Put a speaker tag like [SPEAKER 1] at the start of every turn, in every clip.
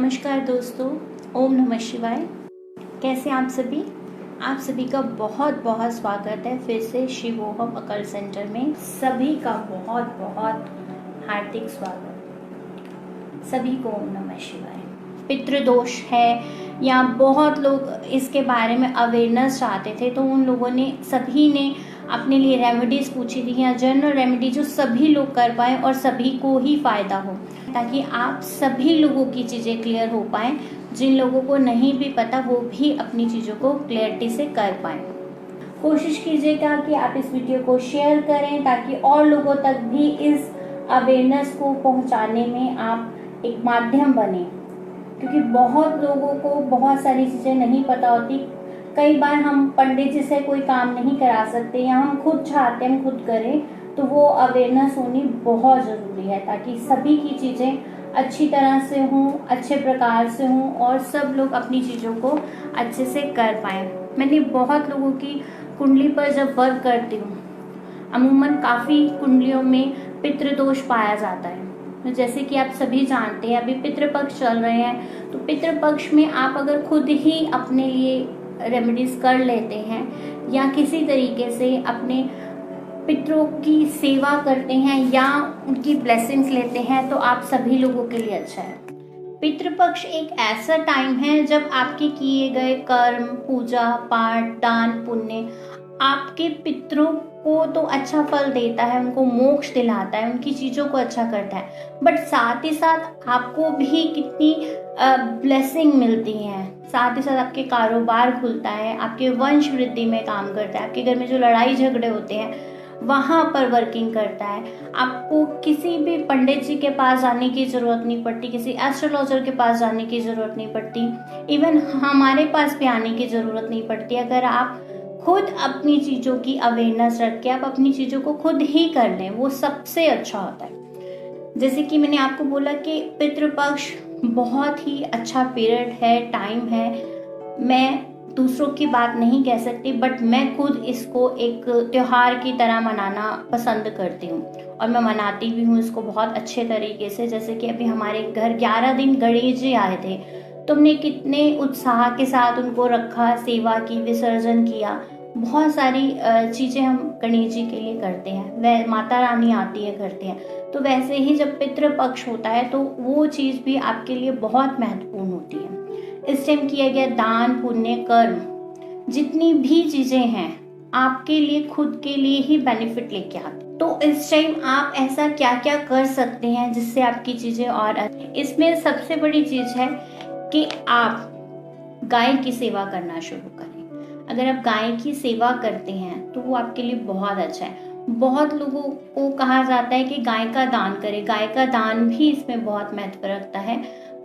[SPEAKER 1] नमस्कार दोस्तों, ओम नमः शिवाय। कैसे आप सभी? आप सभी का बहुत बहुत स्वागत है फिर से शिवोहम अकल सेंटर में। सभी का बहुत बहुत हार्दिक स्वागत। सभी को ओम नमः शिवाय। पितृदोष है या बहुत लोग इसके बारे में अवेयरनेस चाहते थे, तो उन लोगों ने सभी ने अपने लिए रेमेडीज़ पूछी थी या जनरल रेमेडी जो सभी लोग कर पाए और सभी को ही फ़ायदा हो, ताकि आप सभी लोगों की चीज़ें क्लियर हो पाएँ। जिन लोगों को नहीं भी पता वो भी अपनी चीज़ों को क्लियरिटी से कर पाएँ। कोशिश कीजिएगा कि आप इस वीडियो को शेयर करें ताकि और लोगों तक भी इस अवेयरनेस को पहुंचाने में आप एक माध्यम बने, क्योंकि बहुत लोगों को बहुत सारी चीज़ें नहीं पता होती। कई बार हम पंडित जी से कोई काम नहीं करा सकते या हम खुद चाहते हैं हम खुद करें, तो वो अवेयरनेस होनी बहुत ज़रूरी है ताकि सभी की चीज़ें अच्छी तरह से हों, अच्छे प्रकार से हों और सब लोग अपनी चीज़ों को अच्छे से कर पाएँ। मैंने बहुत लोगों की कुंडली पर जब वर्क करती हूँ, अमूमन काफ़ी कुंडलियों में पितृदोष पाया जाता है। जैसे कि आप सभी जानते हैं अभी पितृपक्ष चल रहे हैं, तो पितृपक्ष में आप अगर खुद ही अपने लिए रेमेडीज कर लेते हैं या किसी तरीके से अपने पितरों की सेवा करते हैं या उनकी ब्लेसिंग्स लेते हैं, तो आप सभी लोगों के लिए अच्छा है। पितृपक्ष एक ऐसा टाइम है जब आपके किए गए कर्म, पूजा पाठ, दान पुण्य आपके पितरों को तो अच्छा फल देता है, उनको मोक्ष दिलाता है, उनकी चीज़ों को अच्छा करता है, बट साथ ही साथ आपको भी कितनी ब्लेसिंग मिलती हैं। साथ ही साथ आपके कारोबार खुलता है, आपके वंश वृद्धि में काम करता है, आपके घर में जो लड़ाई झगड़े होते हैं वहाँ पर वर्किंग करता है। आपको किसी भी पंडित जी के पास जाने की ज़रूरत नहीं पड़ती, किसी एस्ट्रोलॉजर के पास जाने की ज़रूरत नहीं पड़ती, इवन हमारे पास भी आने की ज़रूरत नहीं पड़ती। अगर आप खुद अपनी चीज़ों की अवेयरनेस रख के आप अपनी चीज़ों को खुद ही कर लें, वो सबसे अच्छा होता है। जैसे कि मैंने आपको बोला कि पितृपक्ष बहुत ही अच्छा पीरियड है, टाइम है। मैं दूसरों की बात नहीं कह सकती, बट मैं खुद इसको एक त्योहार की तरह मनाना पसंद करती हूँ और मैं मनाती भी हूँ इसको बहुत अच्छे तरीके से। जैसे कि अभी हमारे घर 11 दिन गणेश जी आए थे, तो हमने कितने उत्साह के साथ उनको रखा, सेवा की, विसर्जन किया। बहुत सारी चीज़ें हम गणेश जी के लिए करते हैं। वह माता रानी आती है करते हैं, तो वैसे ही जब पितृपक्ष होता है तो वो चीज़ भी आपके लिए बहुत महत्वपूर्ण होती है। इस टाइम किया गया दान पुण्य कर्म जितनी भी चीज़ें हैं आपके लिए खुद के लिए ही बेनिफिट लेके आते। तो इस टाइम आप ऐसा क्या क्या कर सकते हैं जिससे आपकी चीज़ें और इसमें सबसे बड़ी चीज़ है कि आप गाय की सेवा करना शुरू करें। अगर आप गाय की सेवा करते हैं तो वो आपके लिए बहुत अच्छा है। बहुत लोगों को कहा जाता है कि गाय का दान करें, गाय का दान भी इसमें बहुत महत्व रखता है,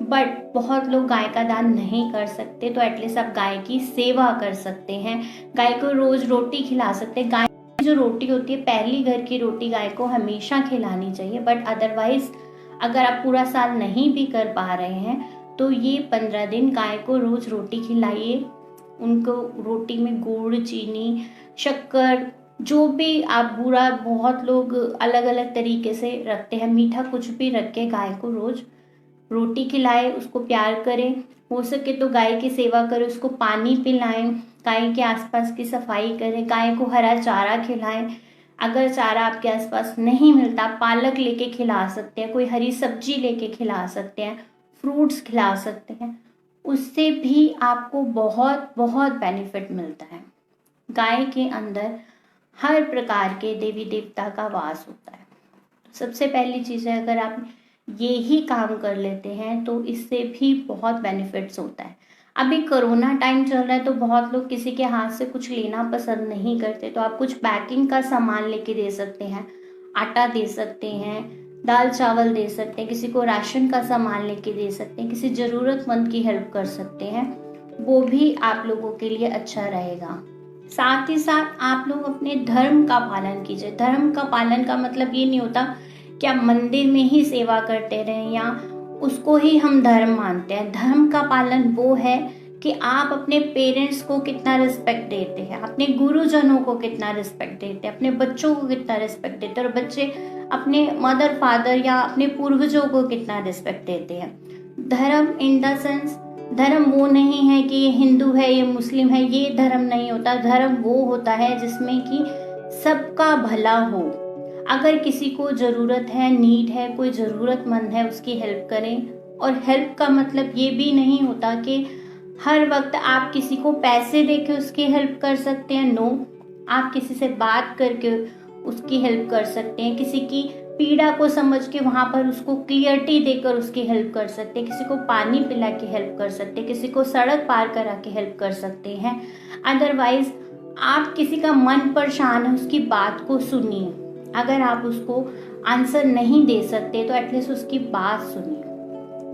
[SPEAKER 1] बट बहुत लोग गाय का दान नहीं कर सकते, तो एटलीस्ट आप गाय की सेवा कर सकते हैं। गाय को रोज रोटी खिला सकते हैं। गाय की जो रोटी होती है, पहली घर की रोटी गाय को हमेशा खिलानी चाहिए, बट अदरवाइज अगर आप पूरा साल नहीं भी कर पा रहे हैं तो ये 15 दिन गाय को रोज रोटी खिलाइए। उनको रोटी में गुड़, चीनी, शक्कर, जो भी आप बुरा, बहुत लोग अलग अलग तरीके से रखते हैं, मीठा कुछ भी रख के गाय को रोज रोटी खिलाएं, उसको प्यार करें। हो सके तो गाय की सेवा करें, उसको पानी पिलाएं, गाय के आसपास की सफाई करें, गाय को हरा चारा खिलाएं। अगर चारा आपके आसपास नहीं मिलता, पालक लेके खिला सकते हैं, कोई हरी सब्जी लेके खिला सकते हैं, फ्रूट्स खिला सकते हैं। उससे भी आपको बहुत बहुत बेनिफिट मिलता है। गाय के अंदर हर प्रकार के देवी देवता का वास होता है। सबसे पहली चीज़ है, अगर आप ये ही काम कर लेते हैं तो इससे भी बहुत बेनिफिट्स होता है। अभी कोरोना टाइम चल रहा है तो बहुत लोग किसी के हाथ से कुछ लेना पसंद नहीं करते, तो आप कुछ पैकिंग का सामान लेके दे सकते हैं। आटा दे सकते हैं, दाल चावल दे सकते हैं, किसी को राशन का सामान लेके दे सकते हैं, किसी ज़रूरतमंद की हेल्प कर सकते हैं, वो भी आप लोगों के लिए अच्छा रहेगा। साथ ही साथ आप लोग अपने धर्म का पालन कीजिए। धर्म का पालन का मतलब ये नहीं होता कि आप मंदिर में ही सेवा करते रहें या उसको ही हम धर्म मानते हैं। धर्म का पालन वो है कि आप अपने पेरेंट्स को कितना रिस्पेक्ट देते हैं, अपने गुरुजनों को कितना रिस्पेक्ट देते हैं, अपने बच्चों को कितना रिस्पेक्ट देते हैं और बच्चे अपने मदर फादर या अपने पूर्वजों को कितना रिस्पेक्ट देते हैं। धर्म इन द सेंस, धर्म वो नहीं है कि ये हिंदू है ये मुस्लिम है, ये धर्म नहीं होता। धर्म वो होता है जिसमें कि सबका भला हो। अगर किसी को ज़रूरत है, नीड है, कोई ज़रूरतमंद है, उसकी हेल्प करें। और हेल्प का मतलब ये भी नहीं होता कि हर वक्त आप किसी को पैसे देके उसकी हेल्प कर सकते हैं। नो, आप किसी से बात करके उसकी हेल्प कर सकते हैं, किसी की पीड़ा को समझ के वहाँ पर उसको क्लियरिटी देकर उसकी हेल्प कर सकते हैं, किसी को पानी पिला के हेल्प कर सकते हैं, किसी को सड़क पार करा के हेल्प कर सकते हैं। अदरवाइज आप किसी का मन परेशान है, उसकी बात को सुनिए। अगर आप उसको आंसर नहीं दे सकते तो एटलीस्ट उसकी बात सुनिए,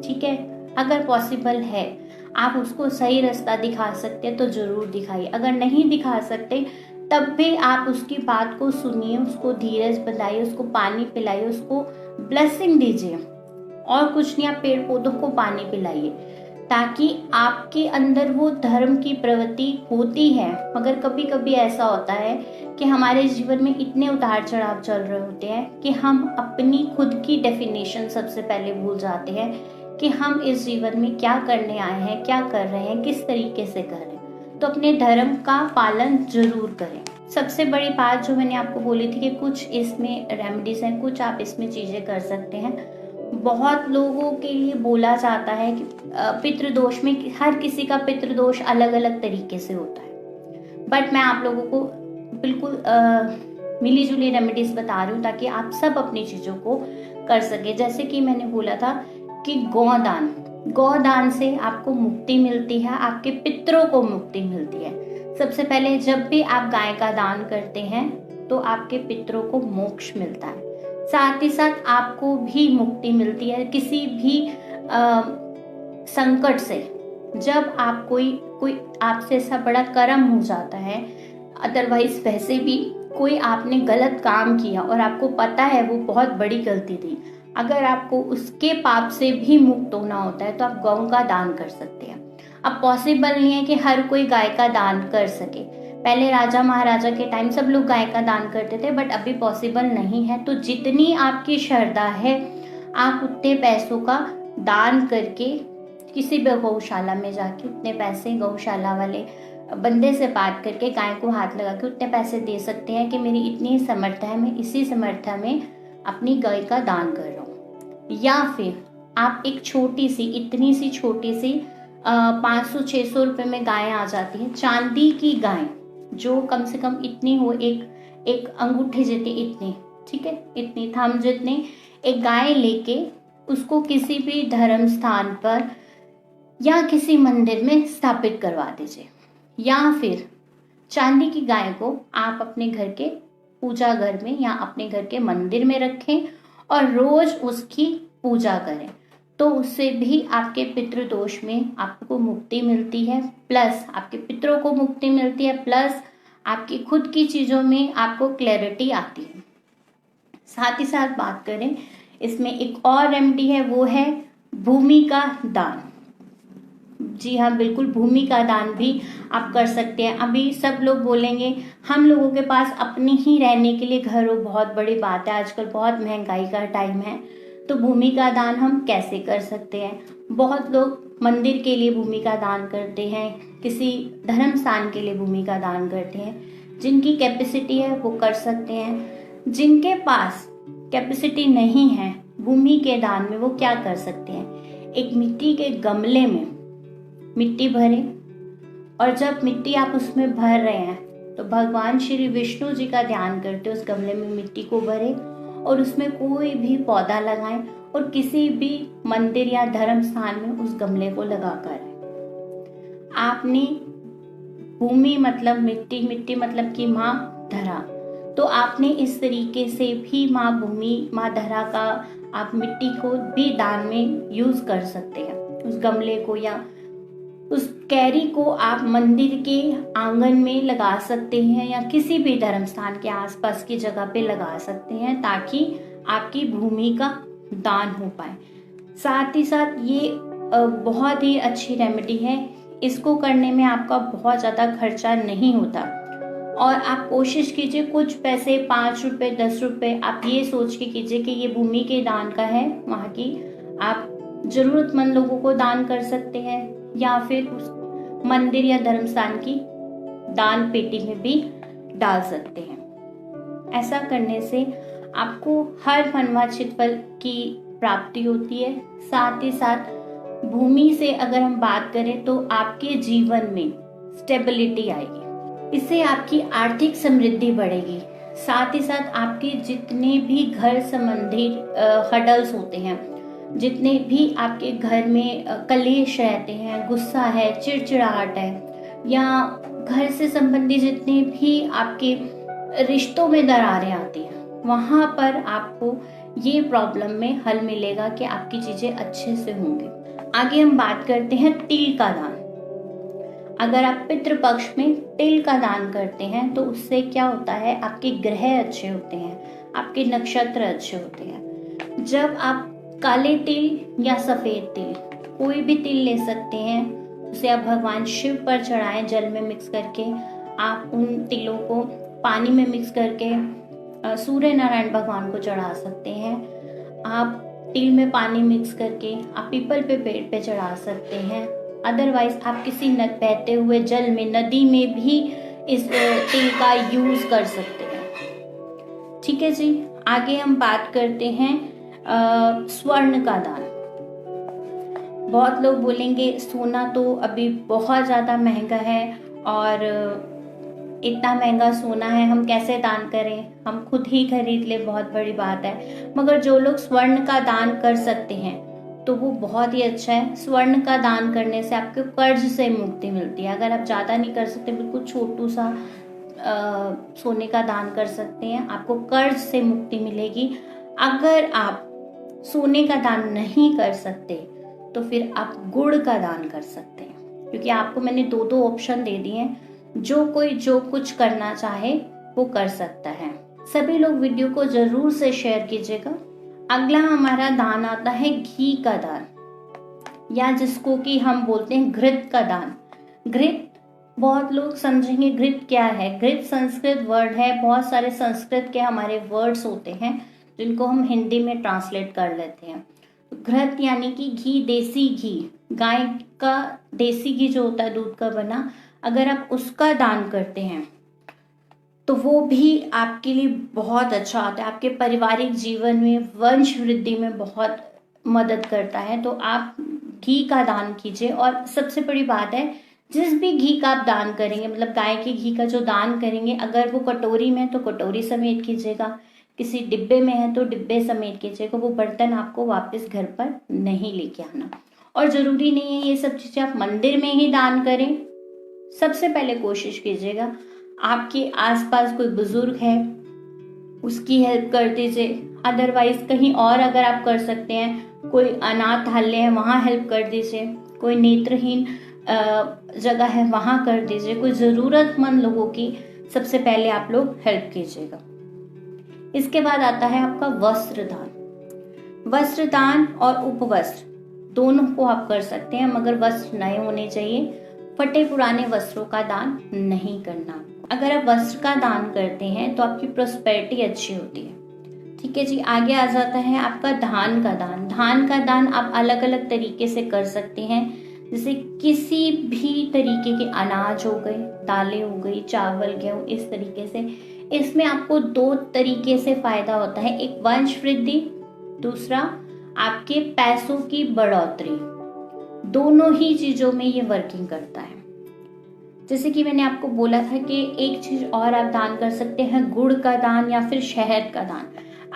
[SPEAKER 1] ठीक है। अगर पॉसिबल है आप उसको सही रास्ता दिखा सकते हैं तो ज़रूर दिखाइए। अगर नहीं दिखा सकते तब भी आप उसकी बात को सुनिए, उसको धीरज बनाइए, उसको पानी पिलाइए, उसको ब्लेसिंग दीजिए। और कुछ नहीं, आप पेड़ पौधों को पानी पिलाइए, ताकि आपके अंदर वो धर्म की प्रवृत्ति होती है। मगर कभी कभी ऐसा होता है कि हमारे जीवन में इतने उतार चढ़ाव चल रहे होते हैं कि हम अपनी खुद की डेफिनेशन सबसे पहले भूल जाते हैं कि हम इस जीवन में क्या करने आए हैं, क्या कर रहे हैं, किस तरीके से कर रहे हैं। तो अपने धर्म का पालन जरूर करें। सबसे बड़ी बात जो मैंने आपको बोली थी कि कुछ इसमें रेमेडीज हैं, कुछ आप इसमें चीज़ें कर सकते हैं। बहुत लोगों के लिए बोला जाता है कि पितृदोष में हर किसी का पितृदोष अलग अलग तरीके से होता है, बट मैं आप लोगों को बिल्कुल मिली जुली रेमेडीज बता रही हूँ ताकि आप सब अपनी चीज़ों को कर सके। जैसे कि मैंने बोला था कि गौदान से आपको मुक्ति मिलती है, आपके पितरों को मुक्ति मिलती है। सबसे पहले जब भी आप गाय का दान करते हैं तो आपके पितरों को मोक्ष मिलता है, साथ ही साथ आपको भी मुक्ति मिलती है किसी भी संकट से। जब आप कोई आपसे ऐसा बड़ा कर्म हो जाता है, अदरवाइज वैसे भी कोई आपने गलत काम किया और आपको पता है वो बहुत बड़ी गलती थी, अगर आपको उसके पाप से भी मुक्त होना होता है तो आप गौ का दान कर सकते हैं। अब पॉसिबल नहीं है कि हर कोई गाय का दान कर सके। पहले राजा महाराजा के टाइम सब लोग गाय का दान करते थे, बट अभी पॉसिबल नहीं है। तो जितनी आपकी श्रद्धा है आप उतने पैसों का दान करके किसी भी गौशाला में जाके उतने पैसे गौशाला वाले बंदे से बात करके गाय को हाथ लगा के उतने पैसे दे सकते हैं कि मेरी इतनी समर्था है, मैं इसी समर्था में अपनी गाय का दान कर रहा हूँ। या फिर आप एक छोटी सी, इतनी सी छोटी सी 500-600 रुपये में गाय आ जाती है, चांदी की गाय जो कम से कम इतनी हो, एक अंगूठे जितनी, इतनी, ठीक है, इतनी थम जितनी, एक गाय लेके उसको किसी भी धर्म स्थान पर या किसी मंदिर में स्थापित करवा दीजिए। या फिर चांदी की गाय को आप अपने घर के पूजा घर में या अपने घर के मंदिर में रखें और रोज उसकी पूजा करें, तो उससे भी आपके पितृदोष में आपको मुक्ति मिलती है, प्लस आपके पितरों को मुक्ति मिलती है, प्लस आपकी खुद की चीज़ों में आपको क्लैरिटी आती है। साथ ही साथ बात करें, इसमें एक और रेमेडी है, वो है भूमि का दान। जी हाँ, बिल्कुल, भूमि का दान भी आप कर सकते हैं। अभी सब लोग बोलेंगे हम लोगों के पास अपनी ही रहने के लिए घर हो, बहुत बड़ी बात है, आजकल बहुत महंगाई का टाइम है, तो भूमि का दान हम कैसे कर सकते हैं। बहुत लोग मंदिर के लिए भूमि का दान करते हैं, किसी धर्म स्थान के लिए भूमि का दान करते हैं। जिनकी कैपेसिटी है वो कर सकते हैं। जिनके पास कैपेसिटी नहीं है भूमि के दान में, वो क्या कर सकते हैं, एक मिट्टी के गमले में मिट्टी भरें, और जब मिट्टी आप उसमें भर रहे हैं तो भगवान श्री विष्णु जी का ध्यान करते उस गमले में मिट्टी को भरें और उसमें कोई भी पौधा लगाएं और किसी भी मंदिर या धर्म स्थान में उस गमले को लगा कर आपने भूमि मतलब मिट्टी, मिट्टी मतलब कि माँ धरा, तो आपने इस तरीके से भी माँ भूमि, माँ धरा का आप मिट्टी को भी दान में यूज कर सकते हैं। उस गमले को या उस कैरी को आप मंदिर के आंगन में लगा सकते हैं या किसी भी धर्म स्थान के आसपास की जगह पे लगा सकते हैं, ताकि आपकी भूमि का दान हो पाए। साथ ही साथ ये बहुत ही अच्छी रेमेडी है, इसको करने में आपका बहुत ज़्यादा खर्चा नहीं होता। और आप कोशिश कीजिए कुछ पैसे, 5 रुपये 10 रुपये, आप ये सोच के कीजिए कि ये भूमि के दान का है, वहाँ की आप जरूरतमंद लोगों को दान कर सकते हैं, या फिर उस मंदिर या धर्म स्थान की दान पेटी में भी डाल सकते हैं। ऐसा करने से आपको हर मनवांछित फल की प्राप्ति होती है। साथ ही साथ भूमि से अगर हम बात करें तो आपके जीवन में स्टेबिलिटी आएगी, इससे आपकी आर्थिक समृद्धि बढ़ेगी। साथ ही साथ आपके जितने भी घर संबंधी हडल्स होते हैं, जितने भी आपके घर में कलेश रहते हैं, गुस्सा है, चिड़चिड़ाहट है, या घर से संबंधी जितने भी आपके रिश्तों में दरारें आती हैं, वहां पर आपको ये प्रॉब्लम में हल मिलेगा कि आपकी चीजें अच्छे से होंगी। आगे हम बात करते हैं तिल का दान। अगर आप पितृपक्ष में तिल का दान करते हैं तो उससे क्या होता है, आपके ग्रह अच्छे होते हैं, आपके नक्षत्र अच्छे होते हैं। जब आप काले तिल या सफेद तिल, कोई भी तिल ले सकते हैं, उसे आप भगवान शिव पर चढ़ाएं जल में मिक्स करके। आप उन तिलों को पानी में मिक्स करके सूर्य नारायण भगवान को चढ़ा सकते हैं। आप तिल में पानी मिक्स करके आप पीपल पे पेड़ पे चढ़ा सकते हैं। अदरवाइज आप किसी बहते हुए जल में, नदी में भी इस तिल का यूज कर सकते हैं। ठीक है जी। आगे हम बात करते हैं स्वर्ण का दान। बहुत लोग बोलेंगे सोना तो अभी बहुत ज्यादा महंगा है और इतना महंगा सोना है, हम कैसे दान करें, हम खुद ही खरीद ले, बहुत बड़ी बात है। मगर जो लोग स्वर्ण का दान कर सकते हैं तो वो बहुत ही अच्छा है। स्वर्ण का दान करने से आपको कर्ज से मुक्ति मिलती है। अगर आप ज्यादा नहीं कर सकते, बिल्कुल छोटू सा सोने का दान कर सकते हैं, आपको कर्ज से मुक्ति मिलेगी। अगर आप सोने का दान नहीं कर सकते तो फिर आप गुड़ का दान कर सकते हैं, क्योंकि आपको मैंने दो ऑप्शन दे दिए हैं। जो कोई जो कुछ करना चाहे वो कर सकता है। सभी लोग वीडियो को जरूर से शेयर कीजिएगा। अगला हमारा दान आता है घी का दान, या जिसको कि हम बोलते हैं घृत का दान। घृत, बहुत लोग समझेंगे घृत क्या है। घृत संस्कृत वर्ड है। बहुत सारे संस्कृत के हमारे वर्ड्स होते हैं जिनको हम हिंदी में ट्रांसलेट कर लेते हैं। घृत यानी कि घी, देसी घी, गाय का देसी घी जो होता है दूध का बना, अगर आप उसका दान करते हैं तो वो भी आपके लिए बहुत अच्छा होता है। आपके पारिवारिक जीवन में वंश वृद्धि में बहुत मदद करता है। तो आप घी का दान कीजिए। और सबसे बड़ी बात है, जिस भी घी का आप दान करेंगे, मतलब गाय के घी का जो दान करेंगे, अगर वो कटोरी में है तो कटोरी समेत कीजिएगा, किसी डिब्बे में है तो डिब्बे समेत कीजिएगा। वो बर्तन आपको वापस घर पर नहीं लेके आना। और जरूरी नहीं है ये सब चीजें आप मंदिर में ही दान करें। सबसे पहले कोशिश कीजिएगा आपके आसपास कोई बुजुर्ग है उसकी हेल्प कर दीजिए। अदरवाइज कहीं और अगर आप कर सकते हैं, कोई अनाथालय है वहां हेल्प कर दीजिए, कोई नेत्रहीन जगह है वहां कर दीजिए। कोई जरूरतमंद लोगों की सबसे पहले आप लोग हेल्प कीजिएगा। इसके बाद आता है आपका वस्त्र दान। वस्त्र दान और उपवस्त्र दोनों को आप कर सकते हैं, मगर वस्त्र नए होने चाहिए। फटे पुराने वस्त्रों का दान नहीं करना। अगर आप वस्त्र का दान करते हैं तो आपकी प्रोस्पेरिटी अच्छी होती है। ठीक है जी। आगे आ जाता है आपका धान का दान। धान का दान आप अलग अलग तरीके से कर सकते हैं, जैसे किसी भी तरीके के अनाज हो गए, दालें हो गई, चावल, गेहूं, इस तरीके से। इसमें आपको दो तरीके से फायदा होता है, एक वंश वृद्धि, दूसरा आपके पैसों की बढ़ोतरी। दोनों ही चीजों में ये वर्किंग करता है। जैसे कि मैंने आपको बोला था कि एक चीज और आप दान कर सकते हैं, गुड़ का दान या फिर शहद का दान।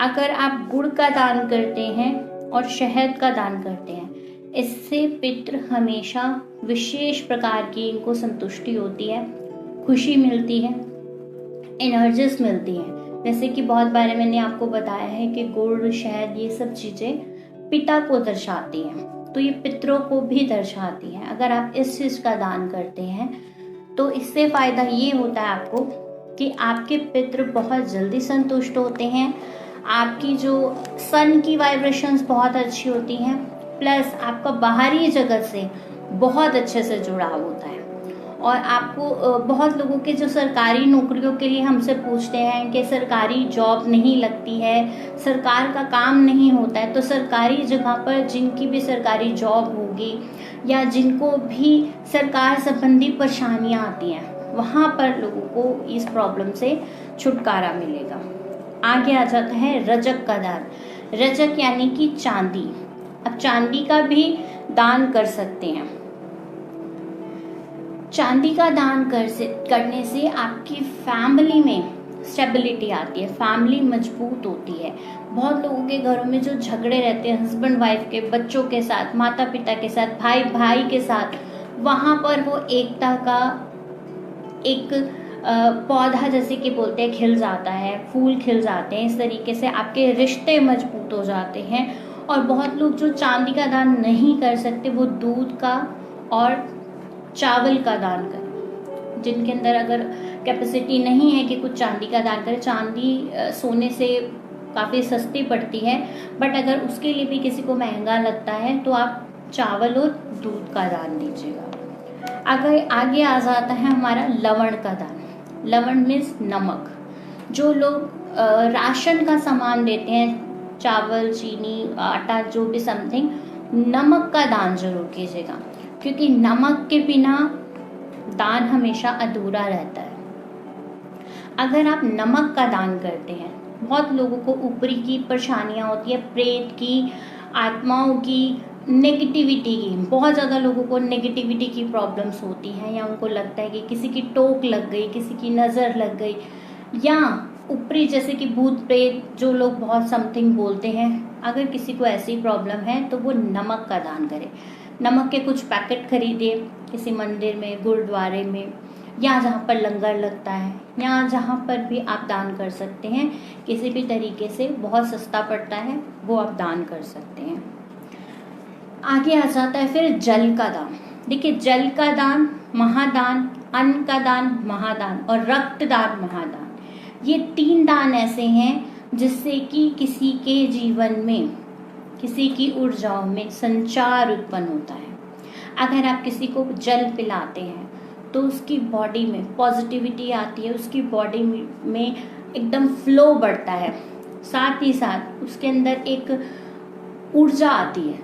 [SPEAKER 1] अगर आप गुड़ का दान करते हैं और शहद का दान करते हैं, इससे पितृ हमेशा विशेष प्रकार की इनको संतुष्टि होती है, खुशी मिलती है, एनर्जीज मिलती है। जैसे कि बहुत बार मैंने आपको बताया है कि गुड़, शहद, ये सब चीजें पिता को दर्शाती हैं, तो ये पितरों को भी दर्शाती हैं। अगर आप इस चीज का दान करते हैं तो इससे फायदा ये होता है आपको कि आपके पितृ बहुत जल्दी संतुष्ट होते हैं, आपकी जो सन की वाइब्रेशंस बहुत अच्छी होती हैं, प्लस आपका बाहरी जगत से बहुत अच्छे से जुड़ाव होता है। और आपको बहुत लोगों के जो सरकारी नौकरियों के लिए हमसे पूछते हैं कि सरकारी जॉब नहीं लगती है, सरकार का काम नहीं होता है, तो सरकारी जगह पर जिनकी भी सरकारी जॉब होगी या जिनको भी सरकार संबंधी परेशानियां आती हैं, वहाँ पर लोगों को इस प्रॉब्लम से छुटकारा मिलेगा। आगे आ जाता है रजक का दान। रजक यानी कि चांदी। अब चांदी का भी दान कर सकते हैं। चांदी का दान करने से आपकी फैमिली में स्टेबिलिटी आती है, फैमिली मजबूत होती है। बहुत लोगों के घरों में जो झगड़े रहते हैं हस्बैंड वाइफ के, बच्चों के साथ, माता पिता के साथ, भाई भाई के साथ, वहाँ पर वो एकता का एक पौधा जैसे कि बोलते हैं खिल जाता है, फूल खिल जाते हैं। इस तरीके से आपके रिश्ते मजबूत हो जाते हैं। और बहुत लोग जो चांदी का दान नहीं कर सकते वो दूध का और चावल का दान करें। जिनके अंदर अगर कैपेसिटी नहीं है कि कुछ चांदी का दान करें, चांदी सोने से काफ़ी सस्ती पड़ती है, बट अगर उसके लिए भी किसी को महंगा लगता है तो आप चावल और दूध का दान दीजिएगा। अगर आगे आ जाता है हमारा लवण का दान। लवण मीन्स नमक। जो लोग राशन का सामान देते हैं, चावल, चीनी, आटा, जो भी समथिंग, नमक का दान जरूर कीजिएगा, क्योंकि नमक के बिना दान हमेशा अधूरा रहता है। अगर आप नमक का दान करते हैं, बहुत लोगों को ऊपरी की परेशानियां होती है, प्रेत की, आत्माओं की, नेगेटिविटी की। बहुत ज़्यादा लोगों को नेगेटिविटी की प्रॉब्लम्स होती हैं, या उनको लगता है कि किसी की टोक लग गई, किसी की नज़र लग गई, या ऊपरी जैसे कि भूत प्रेत, जो लोग बहुत समथिंग बोलते हैं। अगर किसी को ऐसी प्रॉब्लम है तो वो नमक का दान करे। नमक के कुछ पैकेट खरीदे किसी मंदिर में, गुरुद्वारे में, या जहाँ पर लंगर लगता है, या जहाँ पर भी आप दान कर सकते हैं। किसी भी तरीके से बहुत सस्ता पड़ता है, वो आप दान कर सकते हैं। आगे आ जाता है फिर जल का दान। देखिए, जल का दान महादान, अन्न का दान महादान और रक्तदान महादान, ये 3 दान ऐसे हैं जिससे कि किसी के जीवन में, किसी की ऊर्जाओं में संचार उत्पन्न होता है। अगर आप किसी को जल पिलाते हैं तो उसकी बॉडी में पॉजिटिविटी आती है, उसकी बॉडी में एकदम फ्लो बढ़ता है, साथ ही साथ उसके अंदर एक ऊर्जा आती है।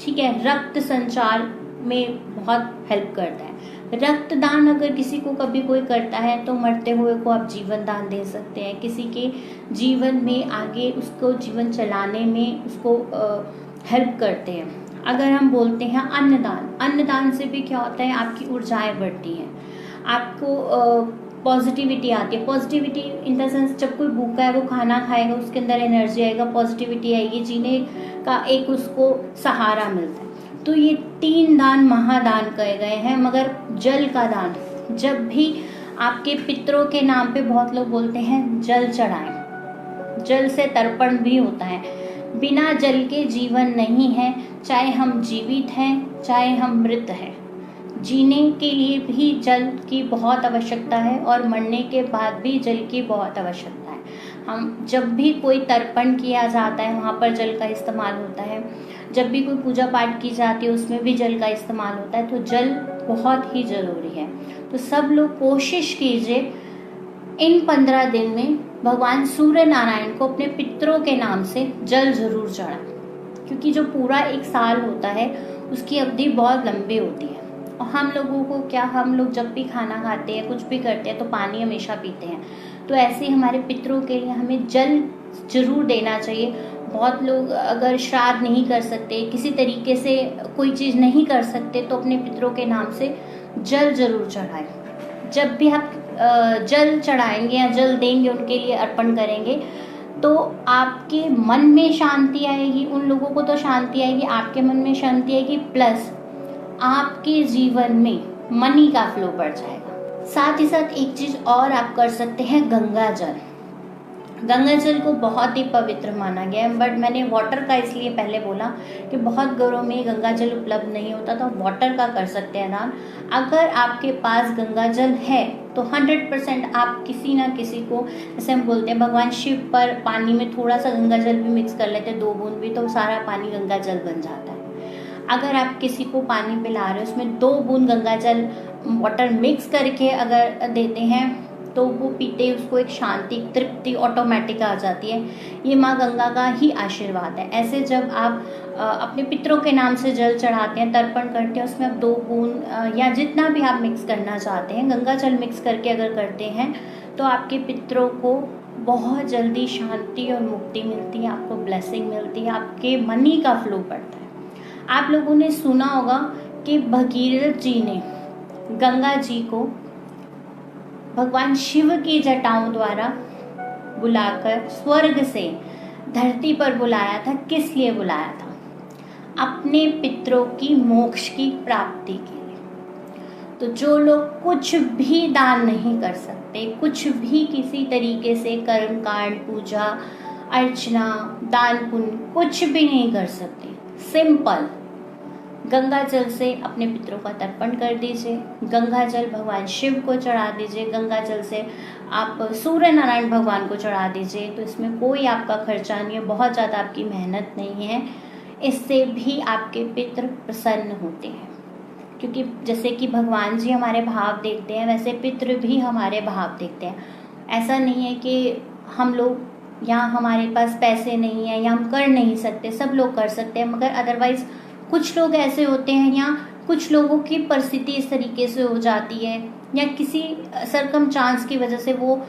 [SPEAKER 1] ठीक है, रक्त संचार में बहुत हेल्प करता है। रक्तदान अगर किसी को कभी कोई करता है तो मरते हुए को आप जीवन दान दे सकते हैं। किसी के जीवन में आगे उसको जीवन चलाने में उसको हेल्प करते हैं। अगर हम बोलते हैं अन्नदान, अन्नदान से भी क्या होता है, आपकी ऊर्जाएं बढ़ती हैं, आपको पॉजिटिविटी आती है। पॉजिटिविटी इन द सेंस, जब कोई भूखा है वो खाना खाएगा, उसके अंदर एनर्जी आएगा, पॉजिटिविटी आएगी, जीने का एक उसको सहारा मिलता है। तो ये 3 दान महादान कहे गए हैं। मगर जल का दान, जब भी आपके पितरों के नाम पे बहुत लोग बोलते हैं जल चढ़ाएं। जल से तर्पण भी होता है। बिना जल के जीवन नहीं है, चाहे हम जीवित हैं चाहे हम मृत हैं। जीने के लिए भी जल की बहुत आवश्यकता है और मरने के बाद भी जल की बहुत आवश्यकता है। हम जब भी कोई तर्पण किया जाता है वहाँ पर जल का इस्तेमाल होता है। जब भी कोई पूजा पाठ की जाती है उसमें भी जल का इस्तेमाल होता है। तो जल बहुत ही ज़रूरी है। तो सब लोग कोशिश कीजिए इन 15 दिन में भगवान सूर्य नारायण को अपने पितरों के नाम से जल जरूर चढ़ाएं, क्योंकि जो पूरा एक साल होता है उसकी अवधि बहुत लंबी होती है। और हम लोगों को क्या, हम लोग जब भी खाना खाते हैं, कुछ भी करते हैं तो पानी हमेशा पीते हैं। तो ऐसे हमारे पितरों के लिए हमें जल जरूर देना चाहिए। बहुत लोग अगर श्राद्ध नहीं कर सकते, किसी तरीके से कोई चीज़ नहीं कर सकते, तो अपने पितरों के नाम से जल जरूर चढ़ाएं। जब भी आप जल चढ़ाएंगे या जल देंगे, उनके लिए अर्पण करेंगे, तो आपके मन में शांति आएगी। उन लोगों को तो शांति आएगी, आपके मन में शांति आएगी, प्लस आपके जीवन में मनी का फ्लो बढ़ जाएगा। साथ ही साथ एक चीज और आप कर सकते हैं, गंगा जल। गंगा जल को बहुत ही पवित्र माना गया है, बट मैंने वाटर का इसलिए पहले बोला कि बहुत घरों में गंगा जल उपलब्ध नहीं होता, तो वाटर का कर सकते हैं दान। अगर आपके पास गंगा जल है तो 100% आप किसी ना किसी को, जैसे हम बोलते हैं भगवान शिव पर पानी में थोड़ा सा गंगा जल भी मिक्स कर लेते हैं, 2 बूंद भी, तो सारा पानी गंगा जल बन जाता है। अगर आप किसी को पानी पिला रहे हो उसमें 2 बूंद गंगा जल वाटर मिक्स करके अगर देते हैं तो वो पीते ही उसको एक शांति तृप्ति ऑटोमेटिक आ जाती है। ये माँ गंगा का ही आशीर्वाद है। ऐसे जब आप अपने पितरों के नाम से जल चढ़ाते हैं, तर्पण करते हैं, उसमें आप 2 बूंद या जितना भी आप मिक्स करना चाहते हैं गंगा जल मिक्स करके अगर करते हैं तो आपके पितरों को बहुत जल्दी शांति और मुक्ति मिलती है, आपको ब्लेसिंग मिलती है, आपके मनी का फ्लो बढ़ता है। आप लोगों ने सुना होगा कि भगीरथ जी ने गंगा जी को भगवान शिव की जटाओं द्वारा बुलाकर स्वर्ग से धरती पर बुलाया था। किस लिए बुलाया था? अपने पितरों की मोक्ष की प्राप्ति के लिए। तो जो लोग कुछ भी दान नहीं कर सकते, कुछ भी किसी तरीके से कर्म कांड, पूजा अर्चना, दान पुण्य कुछ भी नहीं कर सकते, सिंपल गंगा जल से अपने पितरों का तर्पण कर दीजिए, गंगा जल भगवान शिव को चढ़ा दीजिए, गंगा जल से आप सूर्य नारायण भगवान को चढ़ा दीजिए। तो इसमें कोई आपका खर्चा नहीं है, बहुत ज़्यादा आपकी मेहनत नहीं है। इससे भी आपके पितृ प्रसन्न होते हैं, क्योंकि जैसे कि भगवान जी हमारे भाव देखते हैं वैसे पितृ भी हमारे भाव देखते हैं। ऐसा नहीं है कि हम लोग या हमारे पास पैसे नहीं है या हम कर नहीं सकते, सब लोग कर सकते हैं, मगर अदरवाइज कुछ लोग ऐसे होते हैं या कुछ लोगों की परिस्थिति इस तरीके से हो जाती है या किसी सरकमचांस की वजह से वो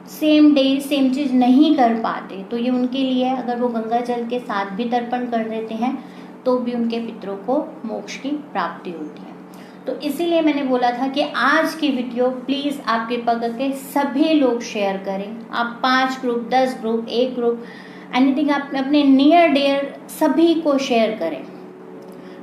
[SPEAKER 1] सेम डे सेम चीज़ नहीं कर पाते। तो ये उनके लिए अगर वो गंगा जल के साथ भी तर्पण कर देते हैं तो भी उनके पितरों को मोक्ष की प्राप्ति होती है। तो इसीलिए मैंने बोला था कि आज की वीडियो प्लीज़ आप कृपा करके सभी लोग शेयर करें। आप 5 ग्रुप, 10 ग्रुप, 1 ग्रुप, एनीथिंग आप अपने नियर डियर सभी को शेयर करें,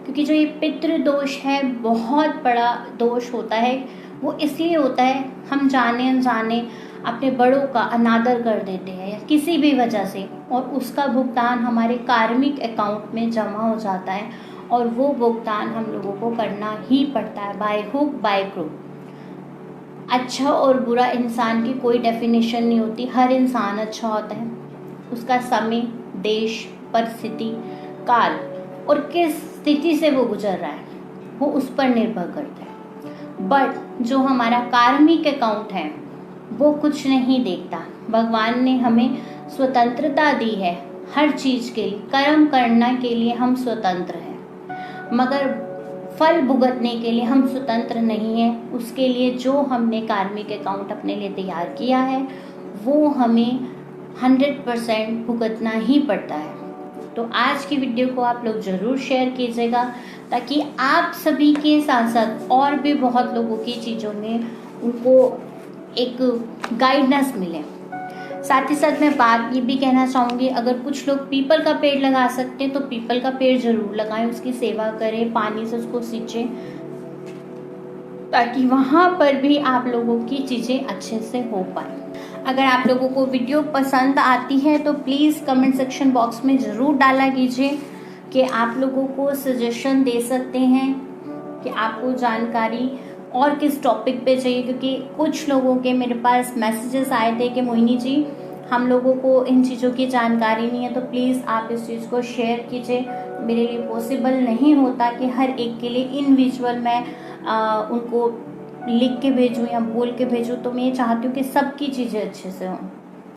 [SPEAKER 1] क्योंकि जो ये पितृ दोष है बहुत बड़ा दोष होता है। वो इसलिए होता है हम जाने अनजाने अपने बड़ों का अनादर कर देते हैं या किसी भी वजह से, और उसका भुगतान हमारे कार्मिक अकाउंट में जमा हो जाता है और वो भुगतान हम लोगों को करना ही पड़ता है, बाय हुक बाय क्रूक। अच्छा और बुरा इंसान की कोई डेफिनेशन नहीं होती, हर इंसान अच्छा होता है। उसका समय, देश, परिस्थिति, काल और किस स्थिति से वो गुजर रहा है वो उस पर निर्भर करता है। बट जो हमारा कार्मिक अकाउंट है वो कुछ नहीं देखता। भगवान ने हमें स्वतंत्रता दी है हर चीज़ के लिए, कर्म करने के लिए हम स्वतंत्र हैं, मगर फल भुगतने के लिए हम स्वतंत्र नहीं हैं। उसके लिए जो हमने कार्मिक अकाउंट अपने लिए तैयार किया है वो हमें 100% भुगतना ही पड़ता है। तो आज की वीडियो को आप लोग ज़रूर शेयर कीजिएगा ताकि आप सभी के साथ साथ और भी बहुत लोगों की चीज़ों में उनको एक गाइडेंस मिले। साथ ही साथ मैं बात ये भी कहना चाहूँगी, अगर कुछ लोग पीपल का पेड़ लगा सकते हैं तो पीपल का पेड़ ज़रूर लगाएं, उसकी सेवा करें, पानी से उसको सींचें, ताकि वहाँ पर भी आप लोगों की चीज़ें अच्छे से हो पाएँ। अगर आप लोगों को वीडियो पसंद आती है तो प्लीज़ कमेंट सेक्शन बॉक्स में ज़रूर डाला कीजिए कि आप लोगों को सजेशन दे सकते हैं कि आपको जानकारी और किस टॉपिक पे चाहिए, क्योंकि कुछ लोगों के मेरे पास मैसेजेस आए थे कि मोहिनी जी हम लोगों को इन चीज़ों की जानकारी नहीं है, तो प्लीज़ आप इस चीज़ को शेयर कीजिए। मेरे लिए पॉसिबल नहीं होता कि हर एक के लिए इंडिविजुअल मैं उनको लिख के भेजूँ या बोल के भेजूँ, तो मैं ये चाहती हूँ कि सबकी चीज़ें अच्छे से हों।